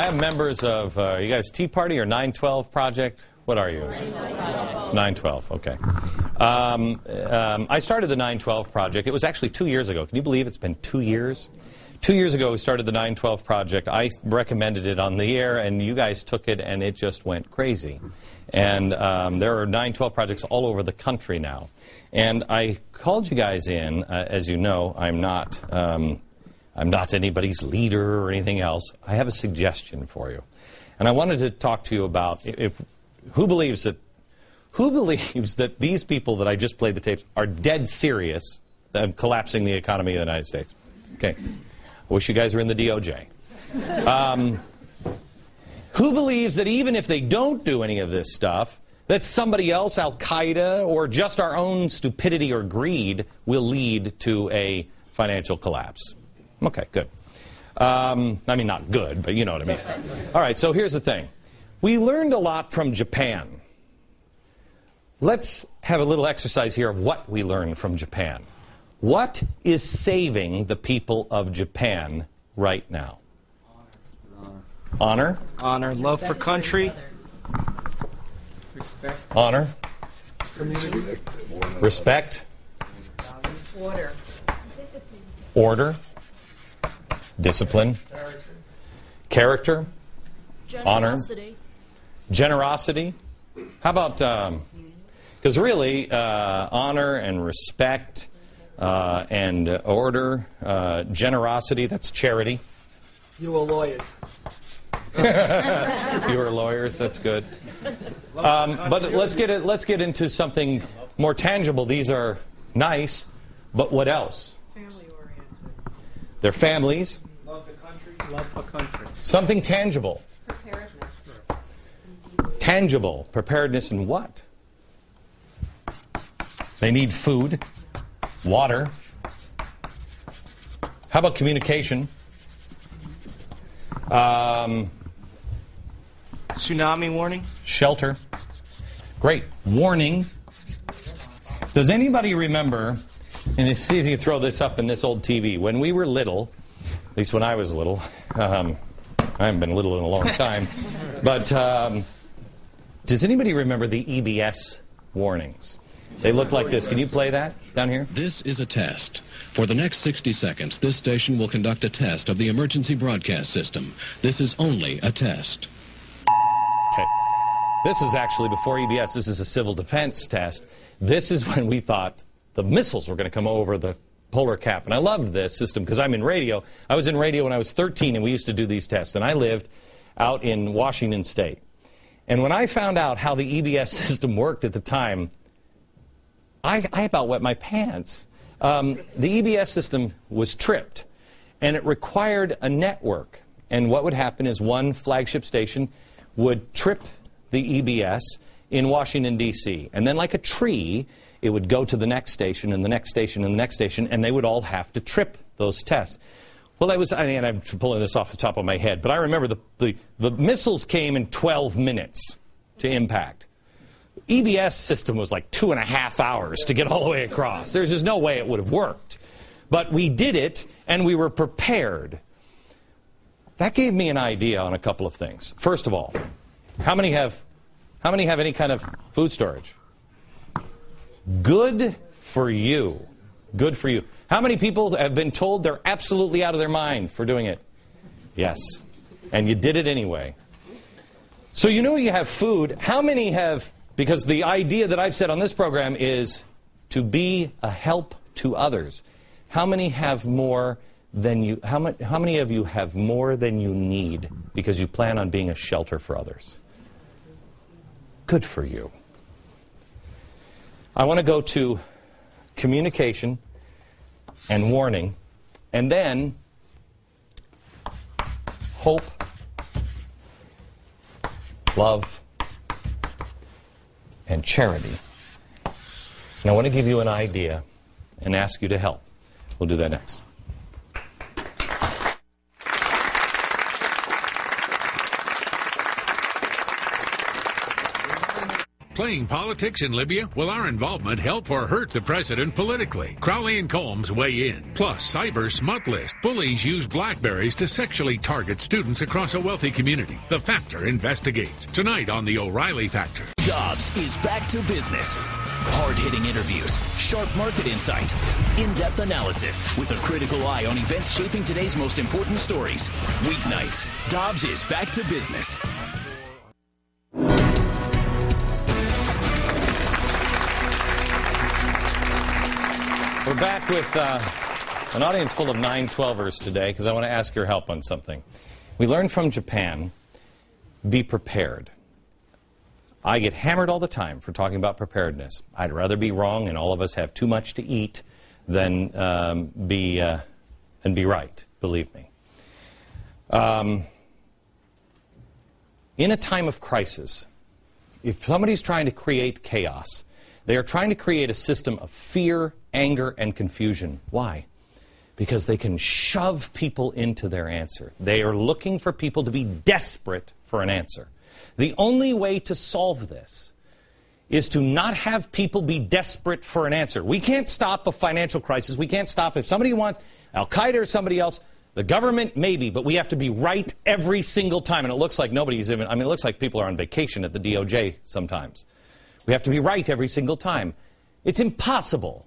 I have members of, you guys Tea Party or 912 Project? What are you? 912, okay. I started the 912 Project. It was actually 2 years ago. Can you believe it's been 2 years? 2 years ago, we started the 912 Project. I recommended it on the air, and you guys took it, and it just went crazy. And there are 912 projects all over the country now. And I called you guys in. As you know, I'm not anybody's leader or anything else. I have a suggestion for you. And I wanted to talk to you about who believes that these people that I just played the tapes are dead serious of collapsing the economy of the United States. Okay. I wish you guys were in the DOJ. Who believes that even if they don't do any of this stuff, that somebody else, Al-Qaeda, or just our own stupidity or greed will lead to a financial collapse? Okay, good. I mean, not good, but you know what I mean. All right, so here's the thing. We learned a lot from Japan. Let's have a little exercise here of what we learned from Japan. What is saving the people of Japan right now? Honor. Honor. Love for country. Respect. Honor. Community. Respect. Order. Order. Discipline. Character. Honor. Generosity. How about, because really, honor and respect and order, generosity, that's charity. You are lawyers. Fewer lawyers, that's good. But let's get into something more tangible. These are nice, but what else? Family-oriented. Their families. Love the country. Love for country. Something tangible. Preparedness. Tangible. Preparedness in what? They need food, water. How about communication? Tsunami warning. Shelter. Great. Warning. Does anybody remember, and see if you throw this up in this old TV, when we were little, at least when I was little, I haven't been little in a long time, but does anybody remember the EBS warnings? They look like this. Can you play that down here? This is a test. For the next 60 seconds, this station will conduct a test of the emergency broadcast system. This is only a test. Okay. This is actually before EBS. This is a civil defense test. This is when we thought the missiles were going to come over the polar cap. And I loved this system because I'm in radio. I was in radio when I was 13, and we used to do these tests. And I lived out in Washington State. And when I found out how the EBS system worked at the time, I about wet my pants. The EBS system was tripped, and it required a network. And what would happen is one flagship station would trip the EBS in Washington, D.C. And then like a tree, it would go to the next station and the next station and the next station, and they would all have to trip those tests. Well, and I'm pulling this off the top of my head, but I remember the missiles came in 12 minutes to impact. EBS system was like 2.5 hours to get all the way across. There's just no way it would have worked. But we did it, and we were prepared. That gave me an idea on a couple of things. First of all, how many have any kind of food storage? Good for you. Good for you. How many people have been told they're absolutely out of their mind for doing it? Yes. And you did it anyway. So you know you have food. How many have, because the idea that I've said on this program is to be a help to others. How many have more than you, how many of you have more than you need because you plan on being a shelter for others? Good for you. I want to go to communication and warning, and then hope, love, and charity. And I want to give you an idea and ask you to help. We'll do that next. Playing politics in Libya? Will our involvement help or hurt the president politically? Crowley and Combs weigh in. Plus, cyber smut list. Bullies use BlackBerries to sexually target students across a wealthy community. The Factor investigates. Tonight on The O'Reilly Factor. Dobbs is back to business. Hard-hitting interviews, sharp market insight, in-depth analysis with a critical eye on events shaping today's most important stories. Weeknights, Dobbs is back to business. We're back with an audience full of 912ers today because I want to ask your help on something. We learned from Japan, be prepared. I get hammered all the time for talking about preparedness. I'd rather be wrong and all of us have too much to eat than be right, believe me. In a time of crisis, if somebody's trying to create chaos, they are trying to create a system of fear, anger, and confusion. Why? Because they can shove people into their answer. They are looking for people to be desperate for an answer. The only way to solve this is to not have people be desperate for an answer. We can't stop a financial crisis. We can't stop if somebody wants Al-Qaeda or somebody else. The government, maybe, but we have to be right every single time. And it looks like nobody's even, it looks like people are on vacation at the DOJ sometimes. We have to be right every single time. It's impossible.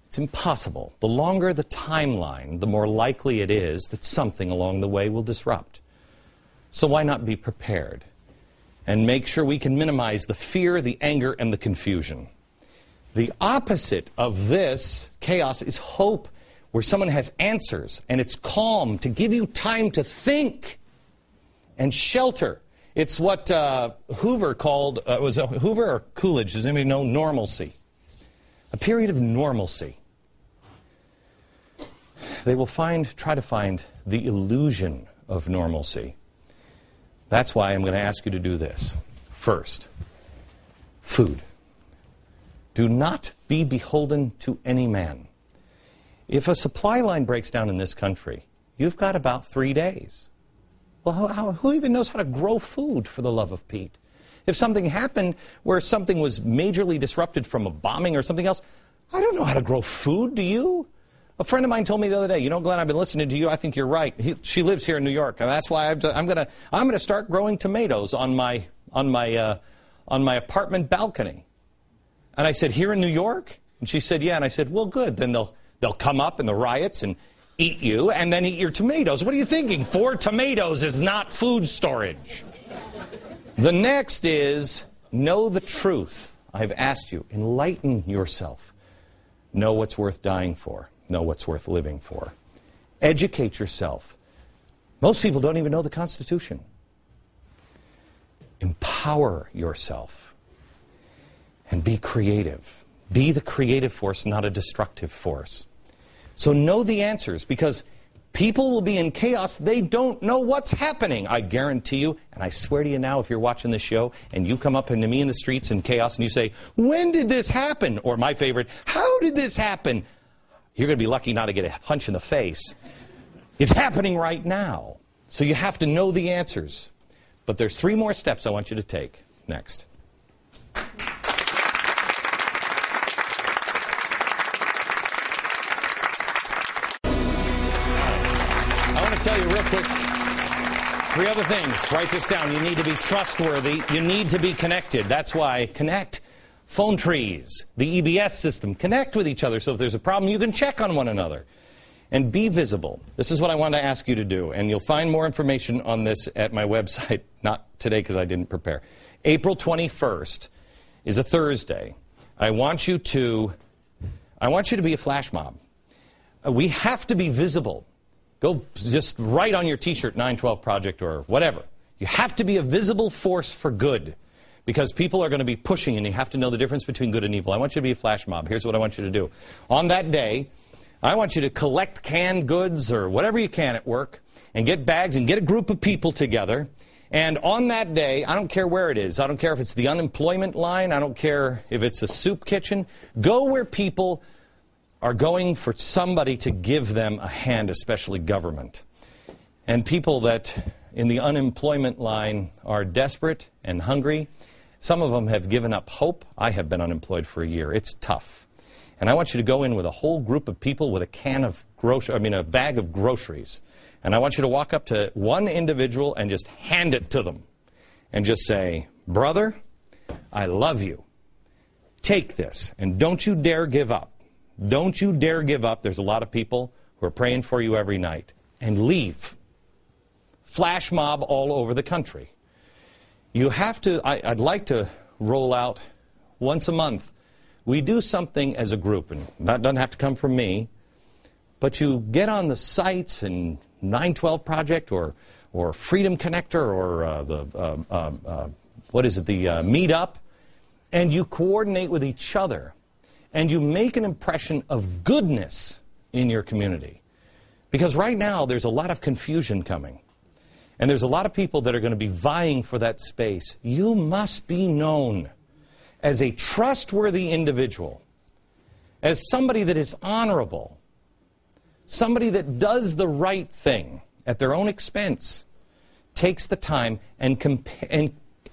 It's impossible. The longer the timeline, the more likely it is that something along the way will disrupt. So why not be prepared and make sure we can minimize the fear, the anger, and the confusion? The opposite of this chaos is hope, where someone has answers and it's calm to give you time to think and shelter. It's what Hoover called, was it Hoover or Coolidge? Does anybody know? Normalcy. A period of normalcy. They will try to find the illusion of normalcy. That's why I'm going to ask you to do this. First, food. Do not be beholden to any man. If a supply line breaks down in this country, you've got about 3 days. Well, who even knows how to grow food, for the love of Pete? If something happened where something was majorly disrupted from a bombing or something else, I don't know how to grow food, do you? A friend of mine told me the other day, you know, Glenn, I've been listening to you. I think you're right. She lives here in New York, and that's why I'm gonna start growing tomatoes on my apartment balcony. And I said, here in New York? And she said, yeah. And I said, well, good. Then they'll come up in the riots and eat you, and then eat your tomatoes. What are you thinking? 4 tomatoes is not food storage. The next is know the truth. I've asked you, enlighten yourself. Know what's worth dying for. Know what's worth living for. Educate yourself. Most people don't even know the Constitution. Empower yourself. And be creative. Be the creative force, not a destructive force. So know the answers, because people will be in chaos. They don't know what's happening. I guarantee you, and I swear to you now, if you're watching this show and you come up to me in the streets in chaos and you say, when did this happen? Or my favorite, how did this happen? You're going to be lucky not to get a punch in the face. It's happening right now. So you have to know the answers. But there's 3 more steps I want you to take. Next. Tell you real quick, 3 other things. Write this down. You need to be trustworthy. You need to be connected. That's why connect. Phone trees, the EBS system. Connect with each other so if there's a problem, you can check on one another. And be visible. This is what I want to ask you to do. And you'll find more information on this at my website. Not today because I didn't prepare. April 21st is a Thursday. I want you to be a flash mob. We have to be visible. Go just write on your T-shirt 912 Project or whatever. You have to be a visible force for good, because people are going to be pushing, and you have to know the difference between good and evil. I want you to be a flash mob. Here's what I want you to do. On that day, I want you to collect canned goods or whatever you can at work and get bags and get a group of people together. And on that day, I don't care where it is. I don't care if it's the unemployment line. I don't care if it's a soup kitchen. Go where people are going for somebody to give them a hand, especially government. And people that in the unemployment line are desperate and hungry, Some of them have given up hope. I have been unemployed for a year. It's tough. And I want you to go in with a whole group of people with a bag of groceries. And I want you to walk up to one individual and just hand it to them. And just say, brother, I love you. Take this. And don't you dare give up. Don't you dare give up. There's a lot of people who are praying for you every night. And leave. Flash mob all over the country. You have to, I'd like to roll out once a month. We do something as a group, and that doesn't have to come from me, but you get on the sites and 912 Project or Freedom Connector or the Meetup, and you coordinate with each other, and you make an impression of goodness in your community. Because right now, there's a lot of confusion coming. And there's a lot of people that are going to be vying for that space. You must be known as a trustworthy individual, as somebody that is honorable, somebody that does the right thing at their own expense, takes the time and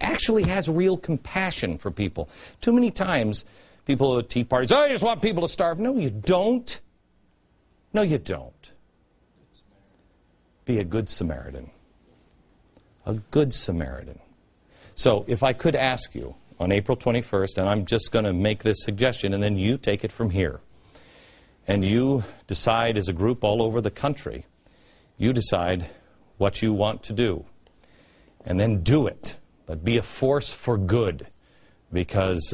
actually has real compassion for people. Too many times, people at tea parties, oh, you just want people to starve. No, you don't. No, you don't. Be a good Samaritan. A good Samaritan. So if I could ask you on April 21st, and I'm just going to make this suggestion, and then you take it from here, and you decide as a group all over the country, you decide what you want to do, and then do it, but be a force for good, because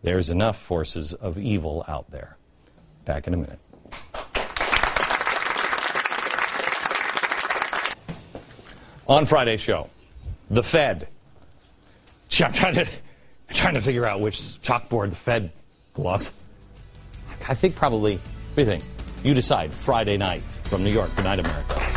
there's enough forces of evil out there. Back in a minute. On Friday's show, the Fed. Gee, I'm trying to figure out which chalkboard the Fed belongs. I think probably, what do you think? You decide. Friday night from New York. Good night, America.